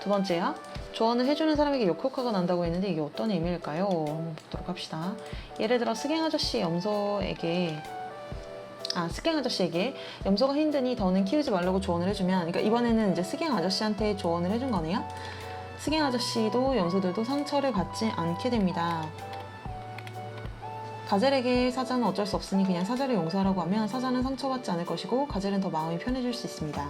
두 번째야. 조언을 해주는 사람에게 역효과가 난다고 했는데 이게 어떤 의미일까요? 한번 보도록 합시다. 예를 들어 스갱 아저씨 염소에게 염소가 힘드니 더는 키우지 말라고 조언을 해주면, 그러니까 이번에는 이제 스갱 아저씨한테 조언을 해준 거네요. 스갱 아저씨도 염소들도 상처를 받지 않게 됩니다. 가젤에게 사자는 어쩔 수 없으니 그냥 사자를 용서하라고 하면 사자는 상처받지 않을 것이고 가젤은 더 마음이 편해질 수 있습니다.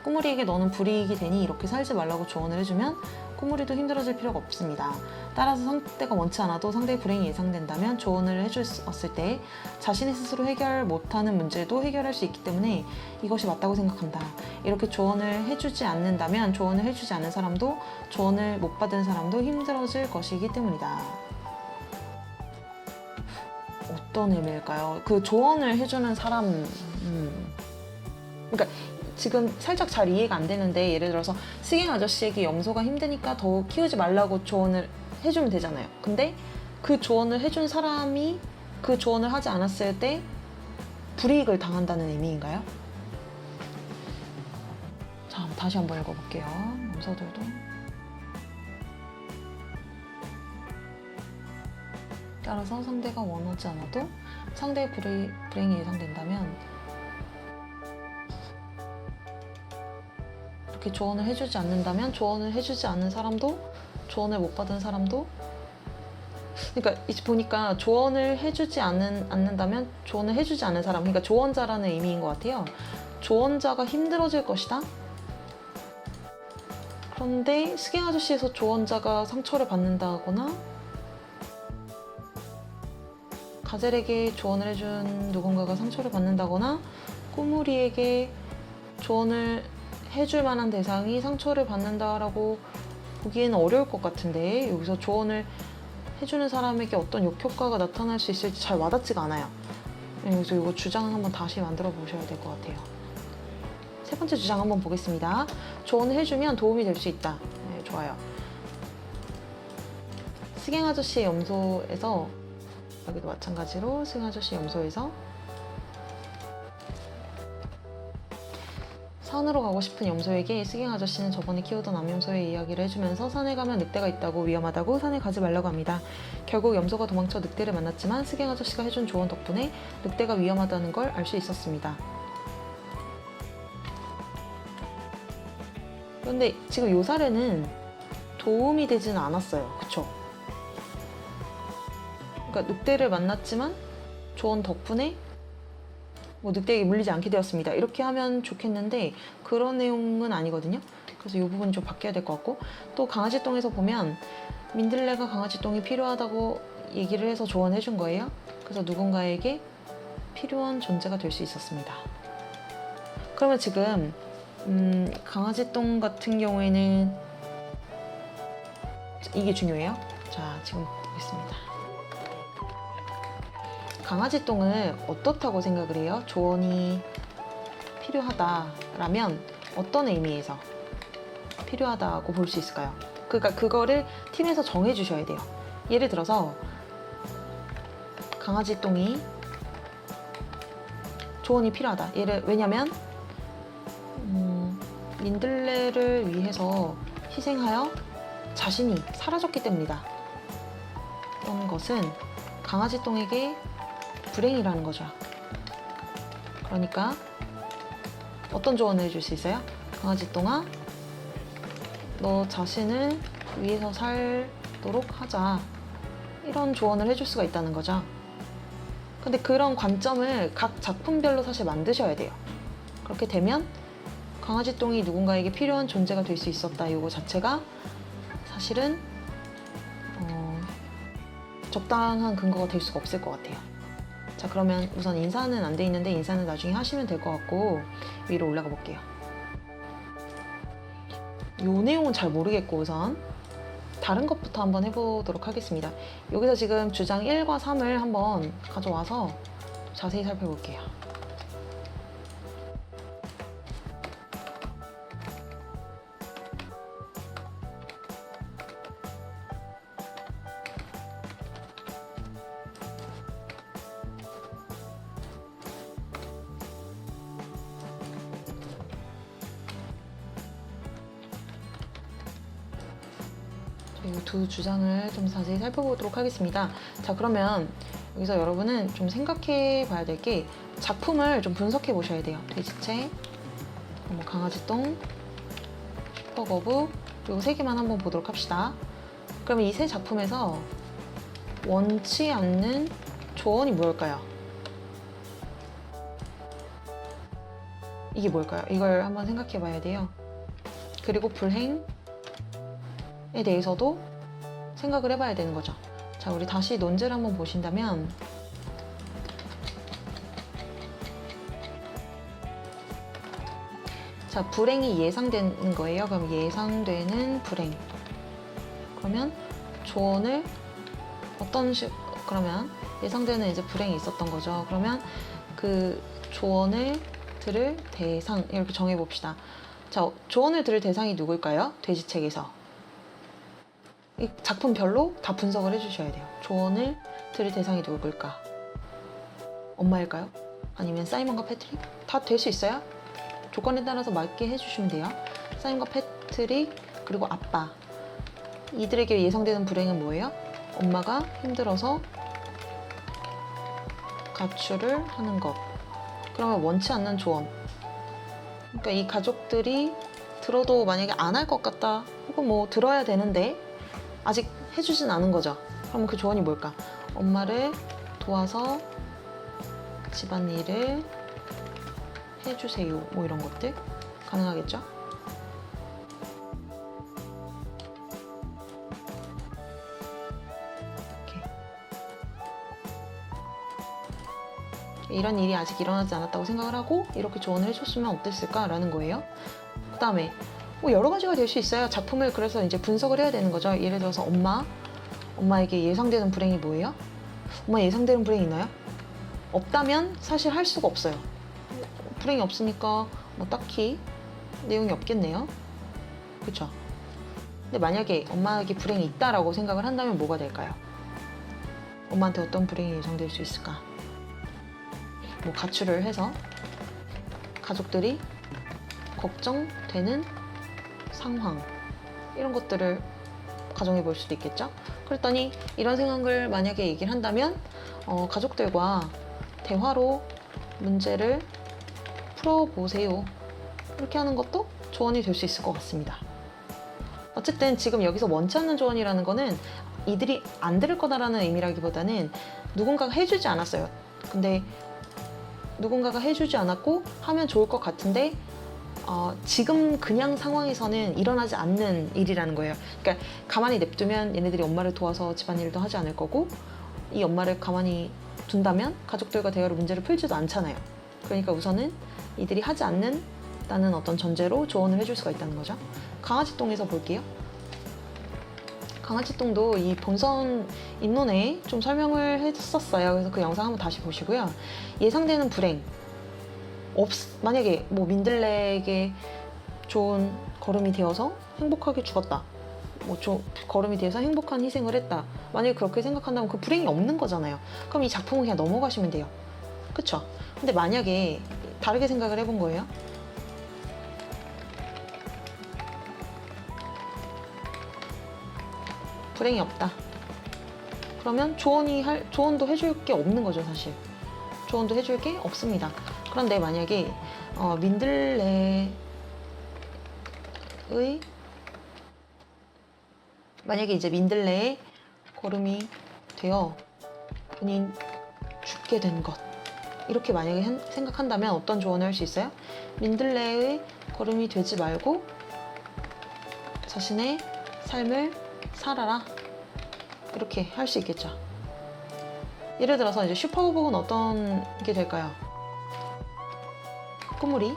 꾸물이에게 너는 불이익이 되니 이렇게 살지 말라고 조언을 해주면 꾸물이도 힘들어질 필요가 없습니다. 따라서 상대가 원치 않아도 상대의 불행이 예상된다면 조언을 해주었을 때 자신이 스스로 해결 못하는 문제도 해결할 수 있기 때문에 이것이 맞다고 생각한다. 이렇게 조언을 해주지 않는다면 조언을 해주지 않은 사람도 조언을 못 받은 사람도 힘들어질 것이기 때문이다. 어떤 의미일까요? 그 조언을 해주는 사람, 그러니까 지금 살짝 잘 이해가 안 되는데, 예를 들어서 스갱 아저씨에게 염소가 힘드니까 더 키우지 말라고 조언을 해주면 되잖아요. 근데 그 조언을 해준 사람이 그 조언을 하지 않았을 때 불이익을 당한다는 의미인가요? 자, 다시 한번 읽어볼게요. 염소들도 따라서 상대가 원하지 않아도 상대의 불행이 예상된다면 이렇게 조언을 해주지 않는다면 조언을 해주지 않는 사람도 조언을 못 받은 사람도, 그러니까 이제 보니까 조언을 해주지 않는다면 조언을 해주지 않은 사람, 그러니까 조언자라는 의미인 것 같아요. 조언자가 힘들어질 것이다. 그런데 스갱 아저씨에서 조언자가 상처를 받는다거나 가젤에게 조언을 해준 누군가가 상처를 받는다거나 꾸물이에게 조언을 해줄 만한 대상이 상처를 받는다라고 보기에는 어려울 것 같은데, 여기서 조언을 해주는 사람에게 어떤 역효과가 나타날 수 있을지 잘 와닿지가 않아요. 그래서 이거 주장 한번 다시 만들어 보셔야 될 것 같아요. 세 번째 주장 한번 보겠습니다. 조언을 해주면 도움이 될 수 있다. 네, 좋아요. 스갱 아저씨의 염소에서, 여기도 마찬가지로 스갱 아저씨 염소에서 산으로 가고 싶은 염소에게 스갱 아저씨는 저번에 키우던 암염소의 이야기를 해주면서 산에 가면 늑대가 있다고, 위험하다고, 산에 가지 말라고 합니다. 결국 염소가 도망쳐 늑대를 만났지만 스갱 아저씨가 해준 조언 덕분에 늑대가 위험하다는 걸 알 수 있었습니다. 그런데 지금 요 사례는 도움이 되지는 않았어요. 그쵸? 그러니까 늑대를 만났지만 조언 덕분에 뭐 늑대에게 물리지 않게 되었습니다. 이렇게 하면 좋겠는데 그런 내용은 아니거든요. 그래서 이 부분 좀 바뀌어야 될 것 같고, 또 강아지똥에서 보면 민들레가 강아지똥이 필요하다고 얘기를 해서 조언해 준 거예요. 그래서 누군가에게 필요한 존재가 될 수 있었습니다. 그러면 지금 강아지똥 같은 경우에는 이게 중요해요. 자, 지금 보겠습니다. 강아지 똥을 어떻다고 생각을 해요? 조언이 필요하다라면 어떤 의미에서 필요하다고 볼 수 있을까요? 그러니까 그거를 팀에서 정해 주셔야 돼요. 예를 들어서 강아지 똥이 조언이 필요하다. 왜냐면 민들레를 위해서 희생하여 자신이 사라졌기 때문이다. 그런 것은 강아지 똥에게 불행이라는 거죠. 그러니까 어떤 조언을 해줄 수 있어요? 강아지 똥아, 너 자신을 위해서 살도록 하자. 이런 조언을 해줄 수가 있다는 거죠. 근데 그런 관점을 각 작품별로 사실 만드셔야 돼요. 그렇게 되면 강아지 똥이 누군가에게 필요한 존재가 될 수 있었다. 이거 자체가 사실은 적당한 근거가 될 수가 없을 것 같아요. 자, 그러면 우선 인사는 안 돼 있는데 인사는 나중에 하시면 될 것 같고 위로 올라가 볼게요. 이 내용은 잘 모르겠고 우선 다른 것부터 한번 해보도록 하겠습니다. 여기서 지금 주장 1과 3을 한번 가져와서 자세히 살펴볼게요. 이 두 주장을 좀 자세히 살펴보도록 하겠습니다. 자, 그러면 여기서 여러분은 좀 생각해 봐야 될 게 작품을 좀 분석해 보셔야 돼요. 돼지책, 뭐 강아지똥, 슈퍼거북, 그리고 세 개만 한번 보도록 합시다. 그러면 이 세 작품에서 원치 않는 조언이 뭘까요? 이게 뭘까요? 이걸 한번 생각해 봐야 돼요. 그리고 불행에 대해서도 생각을 해봐야 되는 거죠. 자, 우리 다시 논제를 한번 보신다면 자, 불행이 예상되는 거예요. 그럼 예상되는 불행. 그러면 조언을 그러면 예상되는 이제 불행이 있었던 거죠. 그러면 그 조언을 들을 대상 이렇게 정해 봅시다. 자, 조언을 들을 대상이 누굴까요? 돼지책에서. 이 작품별로 다 분석을 해주셔야 돼요. 조언을 들을 대상이 누굴까? 엄마일까요? 아니면 사이먼과 패트릭? 다 될 수 있어요? 조건에 따라서 맞게 해주시면 돼요. 사이먼과 패트릭 그리고 아빠. 이들에게 예상되는 불행은 뭐예요? 엄마가 힘들어서 가출을 하는 것. 그러면 원치 않는 조언. 그러니까 이 가족들이 들어도 만약에 안 할 것 같다. 혹은 뭐 들어야 되는데 아직 해주진 않은 거죠. 그럼 그 조언이 뭘까? 엄마를 도와서 집안일을 해주세요. 뭐 이런 것들 가능하겠죠? 이런 일이 아직 일어나지 않았다고 생각을 하고 이렇게 조언을 해줬으면 어땠을까라는 거예요. 그 다음에 뭐 여러 가지가 될 수 있어요. 작품을 그래서 이제 분석을 해야 되는 거죠. 예를 들어서 엄마에게 예상되는 불행이 뭐예요? 엄마 예상되는 불행이 있나요? 없다면 사실 할 수가 없어요. 불행이 없으니까 뭐 딱히 내용이 없겠네요. 그쵸? 근데 만약에 엄마에게 불행이 있다라고 생각을 한다면 뭐가 될까요? 엄마한테 어떤 불행이 예상될 수 있을까? 뭐 가출을 해서 가족들이 걱정되는 상황 이런 것들을 가정해 볼 수도 있겠죠. 그랬더니 이런 생각을 만약에 얘기를 한다면 가족들과 대화로 문제를 풀어보세요. 이렇게 하는 것도 조언이 될 수 있을 것 같습니다. 어쨌든 지금 여기서 원치 않는 조언이라는 거는 이들이 안 들을 거다라는 의미라기보다는 누군가가 해주지 않았어요. 근데 누군가가 해주지 않았고 하면 좋을 것 같은데 지금 그냥 상황에서는 일어나지 않는 일이라는 거예요. 그러니까 가만히 냅두면 얘네들이 엄마를 도와서 집안일도 하지 않을 거고 이 엄마를 가만히 둔다면 가족들과 대화로 문제를 풀지도 않잖아요. 그러니까 우선은 이들이 하지 않는다는 어떤 전제로 조언을 해줄 수가 있다는 거죠. 강아지똥에서 볼게요. 강아지똥도 이 본선 입론에 좀 설명을 했었어요. 그래서 그 영상 한번 다시 보시고요. 예상되는 불행. 만약에 뭐 민들레에게 좋은 걸음이 되어서 행복하게 죽었다. 뭐 걸음이 되어서 행복한 희생을 했다. 만약에 그렇게 생각한다면 그 불행이 없는 거잖아요. 그럼 이 작품은 그냥 넘어가시면 돼요. 그쵸? 근데 만약에 다르게 생각을 해본 거예요. 불행이 없다. 그러면 조언도 해줄 게 없는 거죠, 사실. 조언도 해줄 게 없습니다. 그런데 만약에 만약에 이제 민들레의 걸음이 되어 본인 죽게 된 것 이렇게 만약에 생각한다면 어떤 조언을 할 수 있어요? 민들레의 걸음이 되지 말고 자신의 삶을 살아라 이렇게 할 수 있겠죠. 예를 들어서 이제 슈퍼거북은 어떤 게 될까요? 꾸물이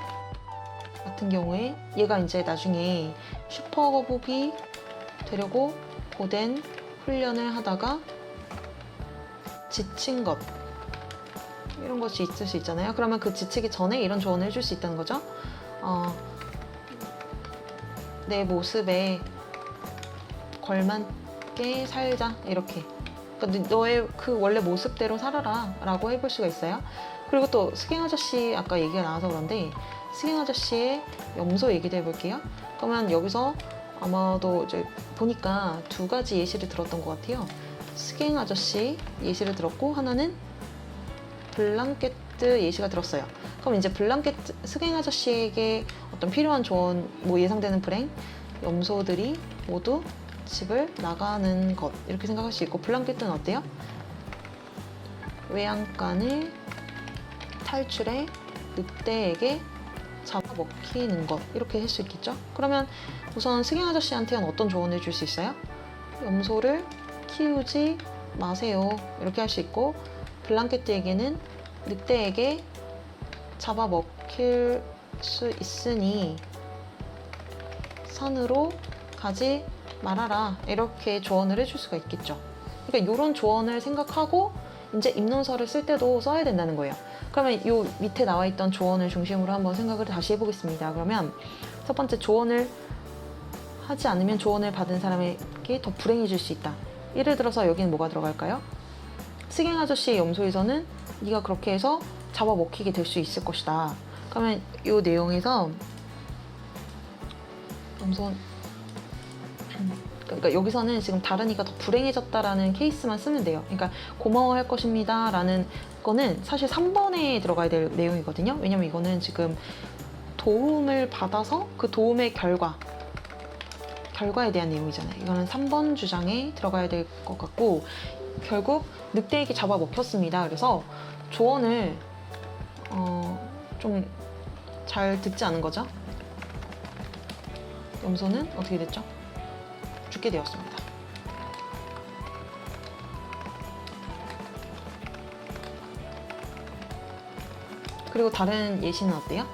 같은 경우에 얘가 이제 나중에 슈퍼거북이 되려고 고된 훈련을 하다가 지친 것 이런 것이 있을 수 있잖아요. 그러면 그 지치기 전에 이런 조언을 해줄 수 있다는 거죠. 내 모습에 걸맞게 살자 이렇게. 그러니까 너의 그 원래 모습대로 살아라 라고 해볼 수가 있어요. 그리고 또 스갱 아저씨 아까 얘기가 나와서 그런데 스갱 아저씨의 염소 얘기도 해볼게요. 그러면 여기서 아마도 이제 보니까 두 가지 예시를 들었던 것 같아요. 스갱 아저씨 예시를 들었고 하나는 블랑케트 예시가 들었어요. 그럼 이제 블랑케트 스갱 아저씨에게 어떤 필요한 조언, 뭐 예상되는 불행, 염소들이 모두 집을 나가는 것 이렇게 생각할 수 있고, 블랑케트는 어때요? 외양간을 탈출해 늑대에게 잡아먹히는 것 이렇게 할 수 있겠죠? 그러면 우선 스갱 아저씨한테는 어떤 조언을 줄 수 있어요? 염소를 키우지 마세요 이렇게 할 수 있고, 블랑케트에게는 늑대에게 잡아먹힐 수 있으니 산으로 가지 말아라 이렇게 조언을 해줄 수가 있겠죠. 그러니까 이런 조언을 생각하고 이제 입론서를 쓸 때도 써야 된다는 거예요. 그러면 이 밑에 나와 있던 조언을 중심으로 한번 생각을 다시 해보겠습니다. 그러면 첫 번째, 조언을 하지 않으면 조언을 받은 사람에게 더 불행해질 수 있다. 예를 들어서 여기는 뭐가 들어갈까요? 스갱 아저씨의 염소에서는 네가 그렇게 해서 잡아먹히게 될 수 있을 것이다. 그러면 이 내용에서 염소, 그러니까 여기서는 지금 다른이가 더 불행해졌다라는 케이스만 쓰면 돼요. 그러니까 고마워할 것입니다 라는 거는 사실 3번에 들어가야 될 내용이거든요. 왜냐면 이거는 지금 도움을 받아서 그 도움의 결과에 대한 내용이잖아요. 이거는 3번 주장에 들어가야 될 것 같고, 결국 늑대에게 잡아먹혔습니다. 그래서 조언을 좀 잘 듣지 않은 거죠. 염소는 어떻게 됐죠? 죽게 되었습니다. 그리고 다른 예시는 어때요?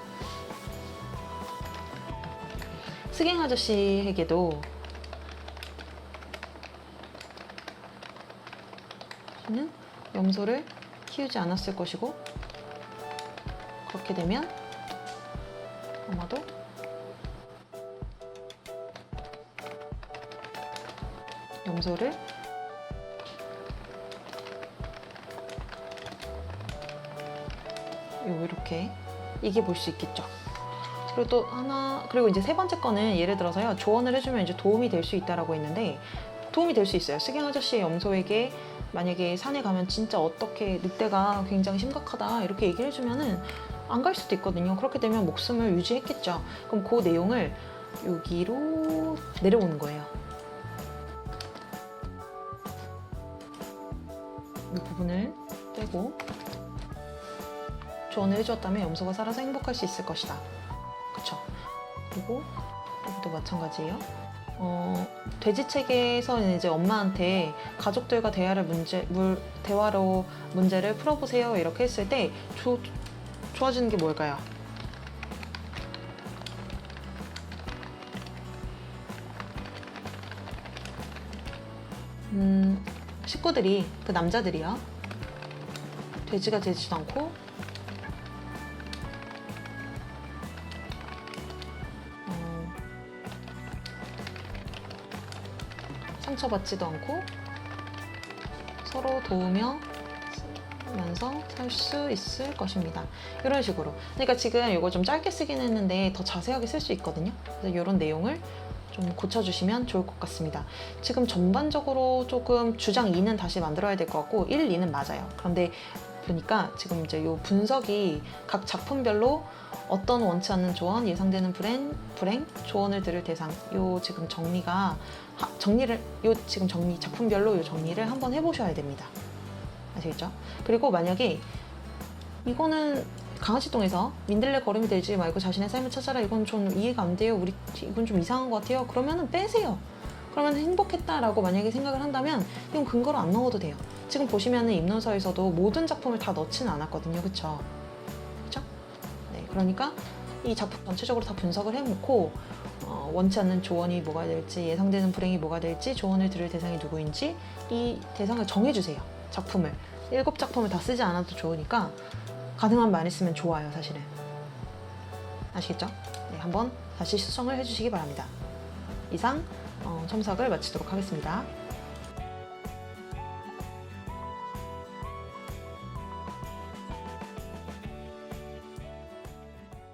스갱 아저씨에게도 염소를 키우지 않았을 것이고, 그렇게 되면 아마도 염소를 이렇게 이게 볼 수 있겠죠. 그리고 또 하나, 그리고 이제 세 번째 거는 예를 들어서요, 조언을 해주면 이제 도움이 될 수 있다라고 했는데, 도움이 될 수 있어요. 스갱 아저씨의 염소에게 만약에 산에 가면 진짜 어떻게 늑대가 굉장히 심각하다 이렇게 얘기를 해주면은 안 갈 수도 있거든요. 그렇게 되면 목숨을 유지했겠죠. 그럼 그 내용을 여기로 내려오는 거예요. 이 부분을 떼고, 조언을 해주었다면 염소가 살아서 행복할 수 있을 것이다. 그쵸? 그리고 여기도 마찬가지예요. 돼지책에서는 이제 엄마한테 가족들과 대화로 문제를 풀어보세요 이렇게 했을 때 좋아지는 게 뭘까요? 식구들이, 그 남자들이요, 돼지가 되지도 않고 상처받지도 않고 서로 도우면서 살 수 있을 것입니다. 이런 식으로. 그러니까 지금 이거 좀 짧게 쓰긴 했는데 더 자세하게 쓸 수 있거든요. 그래서 이런 내용을 좀 고쳐주시면 좋을 것 같습니다. 지금 전반적으로 조금 주장 2는 다시 만들어야 될 것 같고 1, 2는 맞아요. 그런데 보니까 지금 이제 요 분석이 각 작품별로 어떤 원치 않는 조언, 예상되는 불행, 조언을 들을 대상, 요 지금 작품별로 요 정리를 한번 해보셔야 됩니다. 아시겠죠? 그리고 만약에 이거는 강아지똥에서 민들레 걸음이 되지 말고 자신의 삶을 찾아라, 이건 좀 이해가 안 돼요, 이건 좀 이상한 것 같아요, 그러면은 빼세요. 그러면 행복했다라고 만약에 생각을 한다면 이건 근거로 안 넣어도 돼요. 지금 보시면은 입론서에서도 모든 작품을 다 넣지는 않았거든요. 그쵸? 네, 그러니까 이 작품 전체적으로 다 분석을 해놓고 원치 않는 조언이 뭐가 될지, 예상되는 불행이 뭐가 될지, 조언을 들을 대상이 누구인지 이 대상을 정해주세요. 작품을 7작품을 다 쓰지 않아도 좋으니까 가능한 많이 쓰면 좋아요. 사실은 아시겠죠? 네, 한번 다시 수정을 해주시기 바랍니다. 이상 첨삭을 마치도록 하겠습니다.